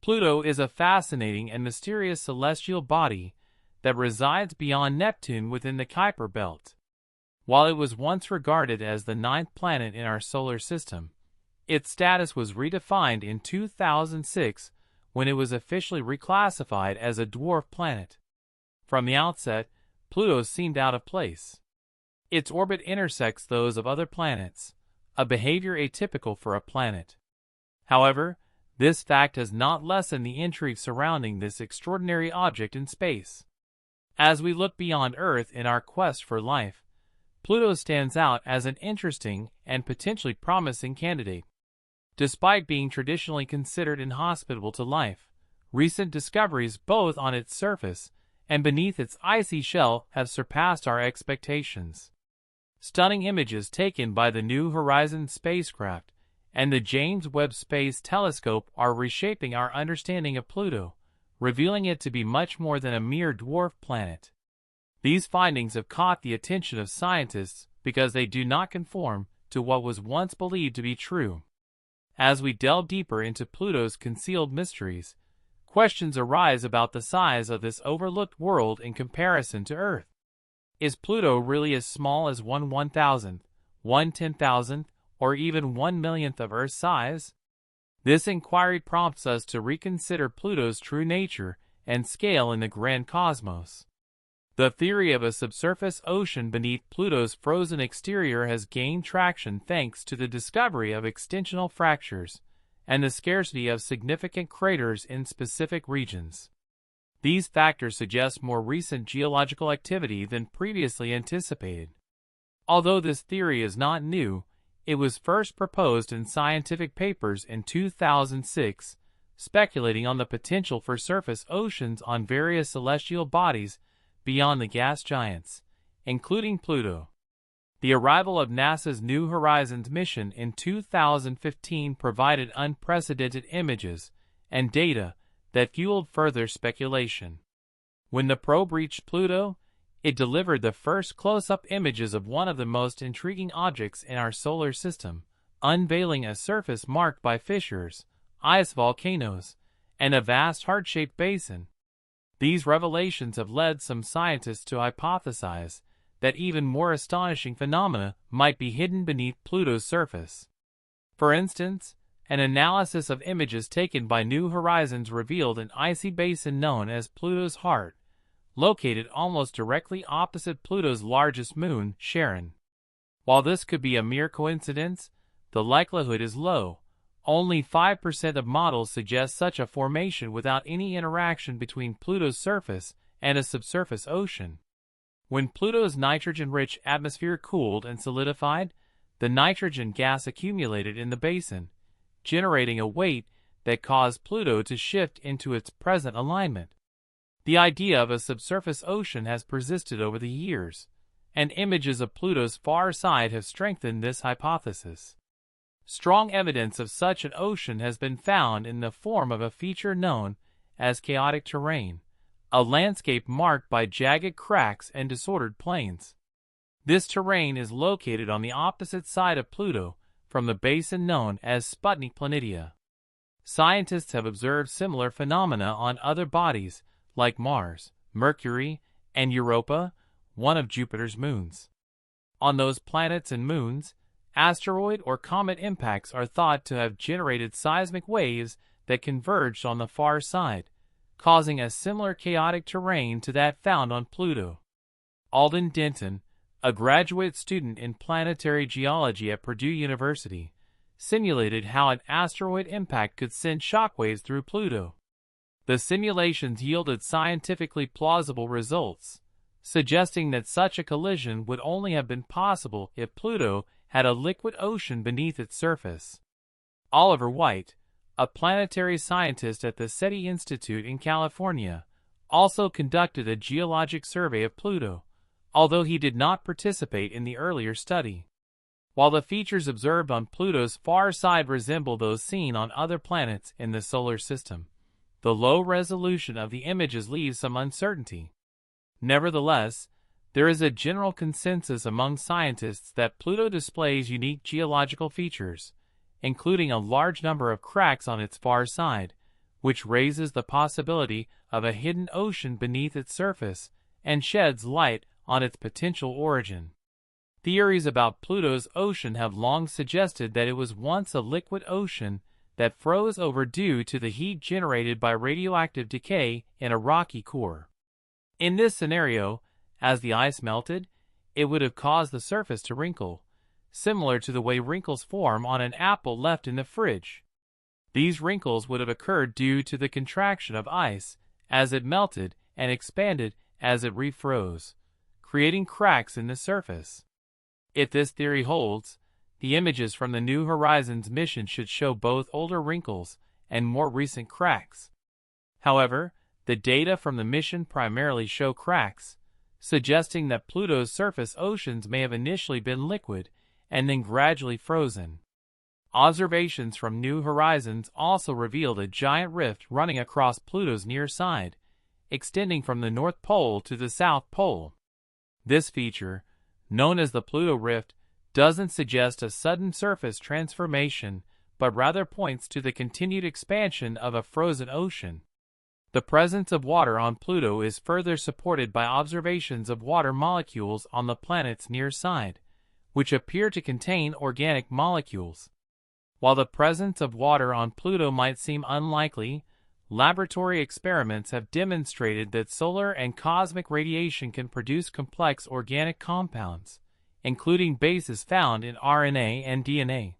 Pluto is a fascinating and mysterious celestial body that resides beyond Neptune within the Kuiper belt. While it was once regarded as the ninth planet in our solar system, its status was redefined in 2006 when it was officially reclassified as a dwarf planet. From the outset, Pluto seemed out of place. Its orbit intersects those of other planets, a behavior atypical for a planet. However, this fact has not lessened the intrigue surrounding this extraordinary object in space. As we look beyond Earth in our quest for life, Pluto stands out as an interesting and potentially promising candidate. Despite being traditionally considered inhospitable to life, recent discoveries both on its surface and beneath its icy shell have surpassed our expectations. Stunning images taken by the New Horizons spacecraft and the James Webb Space Telescope are reshaping our understanding of Pluto, revealing it to be much more than a mere dwarf planet. These findings have caught the attention of scientists because they do not conform to what was once believed to be true. As we delve deeper into Pluto's concealed mysteries, questions arise about the size of this overlooked world in comparison to Earth. Is Pluto really as small as 1/1000th, 1/10,000th, or even 1/1,000,000th of Earth's size? This inquiry prompts us to reconsider Pluto's true nature and scale in the grand cosmos. The theory of a subsurface ocean beneath Pluto's frozen exterior has gained traction thanks to the discovery of extensional fractures and the scarcity of significant craters in specific regions. These factors suggest more recent geological activity than previously anticipated. Although this theory is not new, it was first proposed in scientific papers in 2006, speculating on the potential for surface oceans on various celestial bodies beyond the gas giants, including Pluto. The arrival of NASA's New Horizons mission in 2015 provided unprecedented images and data that fueled further speculation. When the probe reached Pluto, it delivered the first close-up images of one of the most intriguing objects in our solar system, unveiling a surface marked by fissures, ice volcanoes, and a vast heart-shaped basin. These revelations have led some scientists to hypothesize that even more astonishing phenomena might be hidden beneath Pluto's surface. For instance, an analysis of images taken by New Horizons revealed an icy basin known as Pluto's heart, located almost directly opposite Pluto's largest moon, Charon. While this could be a mere coincidence, the likelihood is low. Only 5% of models suggest such a formation without any interaction between Pluto's surface and a subsurface ocean. When Pluto's nitrogen-rich atmosphere cooled and solidified, the nitrogen gas accumulated in the basin, generating a weight that caused Pluto to shift into its present alignment. The idea of a subsurface ocean has persisted over the years, and images of Pluto's far side have strengthened this hypothesis. Strong evidence of such an ocean has been found in the form of a feature known as chaotic terrain, a landscape marked by jagged cracks and disordered plains. This terrain is located on the opposite side of Pluto from the basin known as Sputnik Planitia. Scientists have observed similar phenomena on other bodies like Mars, Mercury, and Europa, one of Jupiter's moons. On those planets and moons, asteroid or comet impacts are thought to have generated seismic waves that converged on the far side, causing a similar chaotic terrain to that found on Pluto. Alden Denton, a graduate student in planetary geology at Purdue University, simulated how an asteroid impact could send shockwaves through Pluto. The simulations yielded scientifically plausible results, suggesting that such a collision would only have been possible if Pluto had a liquid ocean beneath its surface. Oliver White, a planetary scientist at the SETI Institute in California, also conducted a geologic survey of Pluto, although he did not participate in the earlier study. While the features observed on Pluto's far side resemble those seen on other planets in the solar system, the low resolution of the images leaves some uncertainty. Nevertheless, there is a general consensus among scientists that Pluto displays unique geological features, including a large number of cracks on its far side, which raises the possibility of a hidden ocean beneath its surface and sheds light on its potential origin. Theories about Pluto's ocean have long suggested that it was once a liquid ocean that froze over due to the heat generated by radioactive decay in a rocky core. In this scenario, as the ice melted, it would have caused the surface to wrinkle, similar to the way wrinkles form on an apple left in the fridge. These wrinkles would have occurred due to the contraction of ice as it melted and expanded as it refroze, creating cracks in the surface. If this theory holds, the images from the New Horizons mission should show both older wrinkles and more recent cracks. However, the data from the mission primarily show cracks, suggesting that Pluto's surface oceans may have initially been liquid and then gradually frozen. Observations from New Horizons also revealed a giant rift running across Pluto's near side, extending from the North Pole to the South Pole. This feature, known as the Pluto Rift, doesn't suggest a sudden surface transformation, but rather points to the continued expansion of a frozen ocean. The presence of water on Pluto is further supported by observations of water molecules on the planet's near side, which appear to contain organic molecules. While the presence of water on Pluto might seem unlikely, laboratory experiments have demonstrated that solar and cosmic radiation can produce complex organic compounds, including bases found in RNA and DNA.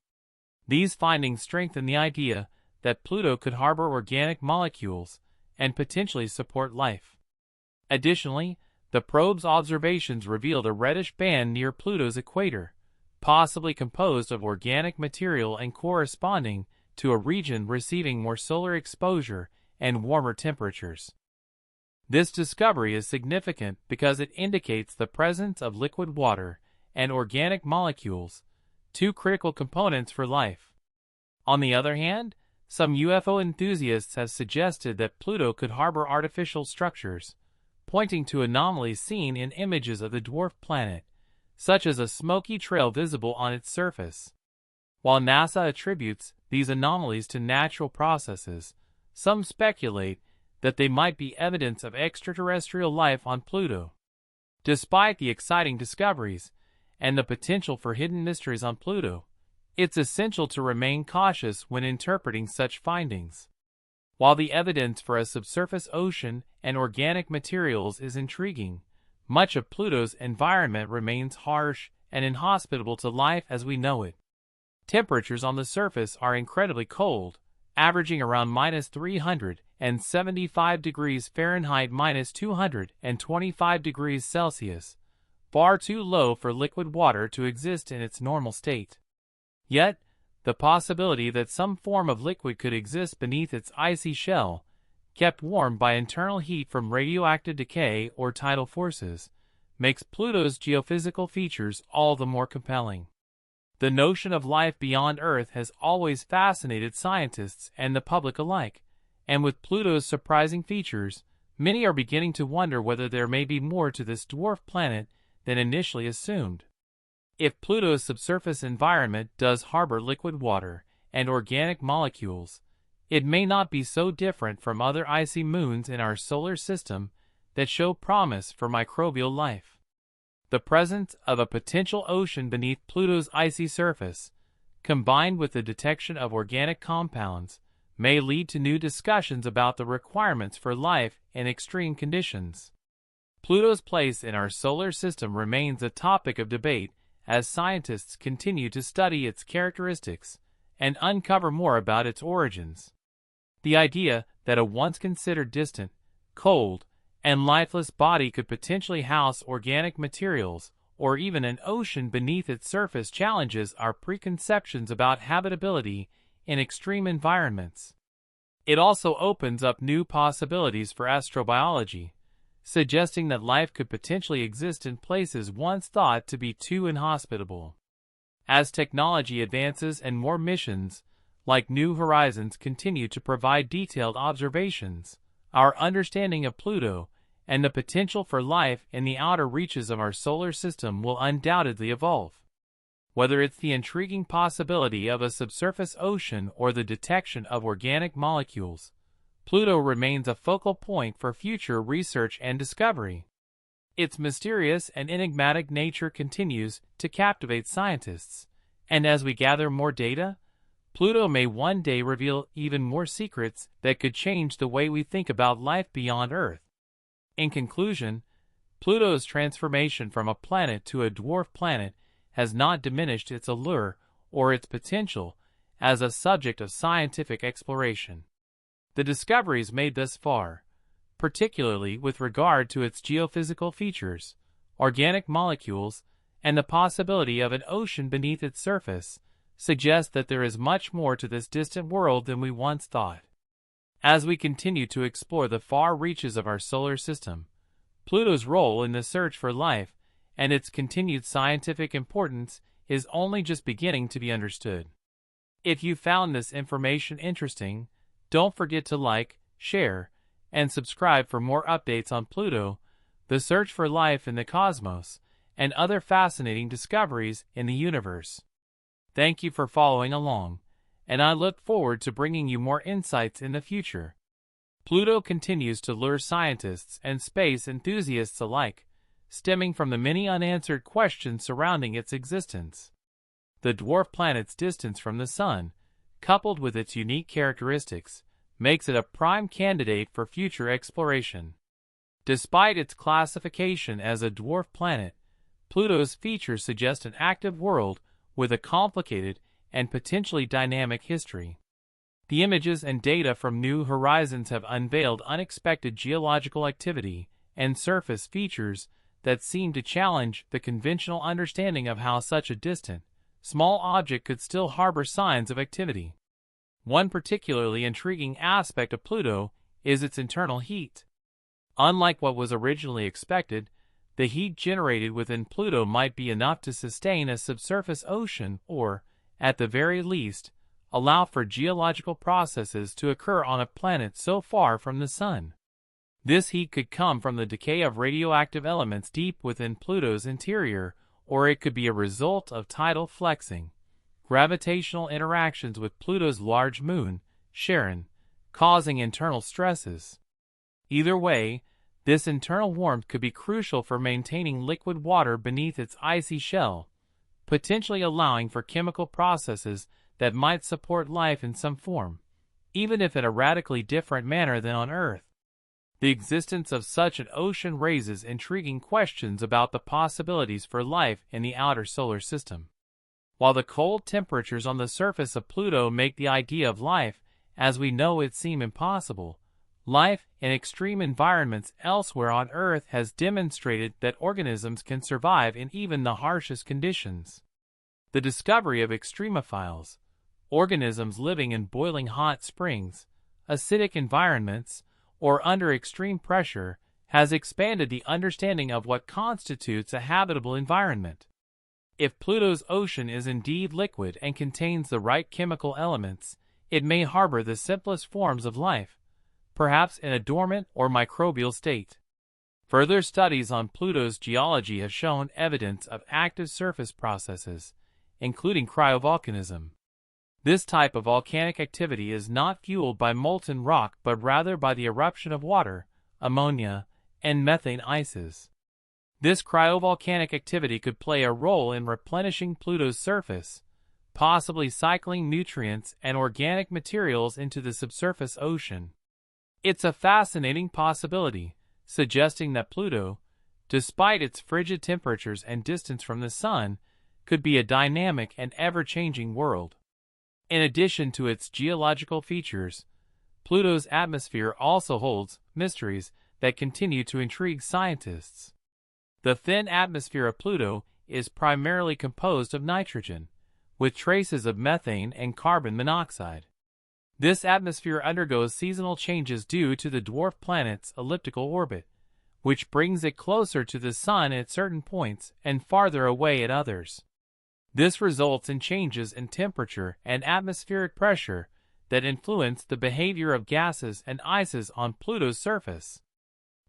These findings strengthen the idea that Pluto could harbor organic molecules and potentially support life. Additionally, the probe's observations revealed a reddish band near Pluto's equator, possibly composed of organic material and corresponding to a region receiving more solar exposure and warmer temperatures. This discovery is significant because it indicates the presence of liquid water and organic molecules, two critical components for life. On the other hand, some UFO enthusiasts have suggested that Pluto could harbor artificial structures, pointing to anomalies seen in images of the dwarf planet, such as a smoky trail visible on its surface. While NASA attributes these anomalies to natural processes, some speculate that they might be evidence of extraterrestrial life on Pluto. Despite the exciting discoveries and the potential for hidden mysteries on Pluto, it's essential to remain cautious when interpreting such findings. While the evidence for a subsurface ocean and organic materials is intriguing, much of Pluto's environment remains harsh and inhospitable to life as we know it. Temperatures on the surface are incredibly cold, averaging around -375 degrees Fahrenheit -225 degrees Celsius, far too low for liquid water to exist in its normal state. Yet, the possibility that some form of liquid could exist beneath its icy shell, kept warm by internal heat from radioactive decay or tidal forces, makes Pluto's geophysical features all the more compelling. The notion of life beyond Earth has always fascinated scientists and the public alike, and with Pluto's surprising features, many are beginning to wonder whether there may be more to this dwarf planet than initially assumed. If Pluto's subsurface environment does harbor liquid water and organic molecules, it may not be so different from other icy moons in our solar system that show promise for microbial life. The presence of a potential ocean beneath Pluto's icy surface, combined with the detection of organic compounds, may lead to new discussions about the requirements for life in extreme conditions. Pluto's place in our solar system remains a topic of debate as scientists continue to study its characteristics and uncover more about its origins. The idea that a once considered distant, cold, and lifeless body could potentially house organic materials or even an ocean beneath its surface challenges our preconceptions about habitability in extreme environments. It also opens up new possibilities for astrobiology, suggesting that life could potentially exist in places once thought to be too inhospitable. As technology advances and more missions, like New Horizons, continue to provide detailed observations, our understanding of Pluto and the potential for life in the outer reaches of our solar system will undoubtedly evolve. Whether it's the intriguing possibility of a subsurface ocean or the detection of organic molecules, Pluto remains a focal point for future research and discovery. Its mysterious and enigmatic nature continues to captivate scientists, and as we gather more data, Pluto may one day reveal even more secrets that could change the way we think about life beyond Earth. In conclusion, Pluto's transformation from a planet to a dwarf planet has not diminished its allure or its potential as a subject of scientific exploration. The discoveries made thus far, particularly with regard to its geophysical features, organic molecules, and the possibility of an ocean beneath its surface, suggest that there is much more to this distant world than we once thought. As we continue to explore the far reaches of our solar system, Pluto's role in the search for life and its continued scientific importance is only just beginning to be understood. If you found this information interesting, don't forget to like, share, and subscribe for more updates on Pluto, the search for life in the cosmos, and other fascinating discoveries in the universe. Thank you for following along, and I look forward to bringing you more insights in the future. Pluto continues to lure scientists and space enthusiasts alike, stemming from the many unanswered questions surrounding its existence. The dwarf planet's distance from the Sun, coupled with its unique characteristics, makes it a prime candidate for future exploration. Despite its classification as a dwarf planet, Pluto's features suggest an active world with a complicated and potentially dynamic history. The images and data from New Horizons have unveiled unexpected geological activity and surface features that seem to challenge the conventional understanding of how such a distant, small object could still harbor signs of activity. One particularly intriguing aspect of Pluto is its internal heat. Unlike what was originally expected, the heat generated within Pluto might be enough to sustain a subsurface ocean or, at the very least, allow for geological processes to occur on a planet so far from the Sun. This heat could come from the decay of radioactive elements deep within Pluto's interior, or it could be a result of tidal flexing, gravitational interactions with Pluto's large moon, Charon, causing internal stresses. Either way, this internal warmth could be crucial for maintaining liquid water beneath its icy shell, potentially allowing for chemical processes that might support life in some form, even if in a radically different manner than on Earth. The existence of such an ocean raises intriguing questions about the possibilities for life in the outer solar system. While the cold temperatures on the surface of Pluto make the idea of life as we know it seem impossible, life in extreme environments elsewhere on Earth has demonstrated that organisms can survive in even the harshest conditions. The discovery of extremophiles, organisms living in boiling hot springs, acidic environments, or under extreme pressure, has expanded the understanding of what constitutes a habitable environment. If Pluto's ocean is indeed liquid and contains the right chemical elements, it may harbor the simplest forms of life, perhaps in a dormant or microbial state. Further studies on Pluto's geology have shown evidence of active surface processes, including cryovolcanism. This type of volcanic activity is not fueled by molten rock but rather by the eruption of water, ammonia, and methane ices. This cryovolcanic activity could play a role in replenishing Pluto's surface, possibly cycling nutrients and organic materials into the subsurface ocean. It's a fascinating possibility, suggesting that Pluto, despite its frigid temperatures and distance from the Sun, could be a dynamic and ever-changing world. In addition to its geological features, Pluto's atmosphere also holds mysteries that continue to intrigue scientists. The thin atmosphere of Pluto is primarily composed of nitrogen, with traces of methane and carbon monoxide. This atmosphere undergoes seasonal changes due to the dwarf planet's elliptical orbit, which brings it closer to the Sun at certain points and farther away at others. This results in changes in temperature and atmospheric pressure that influence the behavior of gases and ices on Pluto's surface.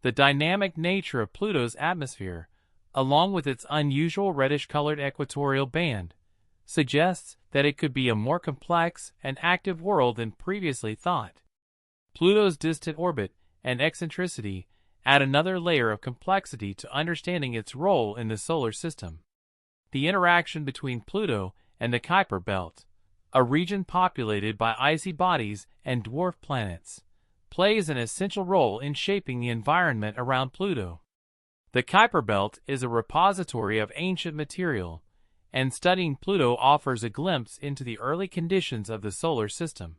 The dynamic nature of Pluto's atmosphere, along with its unusual reddish-colored equatorial band, suggests that it could be a more complex and active world than previously thought. Pluto's distant orbit and eccentricity add another layer of complexity to understanding its role in the solar system. The interaction between Pluto and the Kuiper Belt, a region populated by icy bodies and dwarf planets, plays an essential role in shaping the environment around Pluto. The Kuiper Belt is a repository of ancient material, and studying Pluto offers a glimpse into the early conditions of the solar system.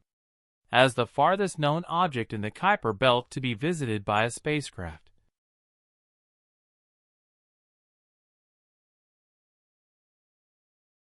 As the farthest known object in the Kuiper Belt to be visited by a spacecraft,